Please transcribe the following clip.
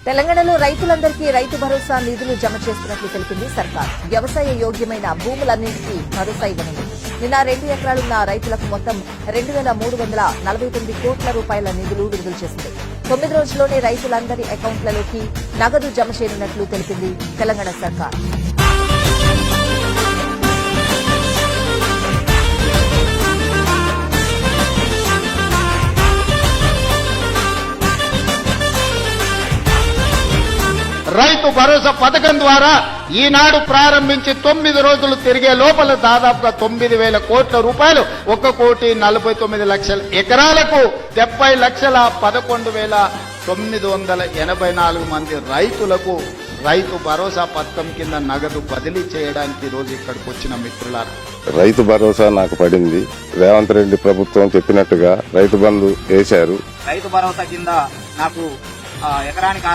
తెలంగాణలో రైతులందరికీ రైతు భరోసా నిధులు జమ చేస్తున్నట్లు తెలిపింది సర్కార్. వ్యవసాయ యోగ్యమైన భూములన్నింటికీ భరోసా ఇవ్వనుంది. నిన్న 2 ఎకరాలున్న రైతులకు మొత్తం 2,349 కోట్ల రూపాయల నిధులు విడుదల చేసింది. 9 రోజుల్లోనే రైతులందరి అకౌంట్లలోకి నగదు జమ చేయనున్నట్లు తెలిపింది తెలంగాణ సర్కార్. రైతు భరోసా పథకం ద్వారా ఈనాడు ప్రారంభించి 9 రోజులు తిరిగే లోపల దాదాపుగా 9,000 కోట్ల రూపాయలు 1,49,00,000 ఎకరాలకు 70,11,984 మంది రైతులకు రైతు భరోసా పథకం కింద నగదు బదిలీ చేయడానికి రోజు ఇక్కడికి వచ్చిన మిత్రులారా, రైతు భరోసా నాకు పడింది. రేవంత్ రెడ్డి ప్రభుత్వం చెప్పినట్టుగా రైతు బంధు వేశారు. రైతు భరోసా కింద నాకు ఎకరానికి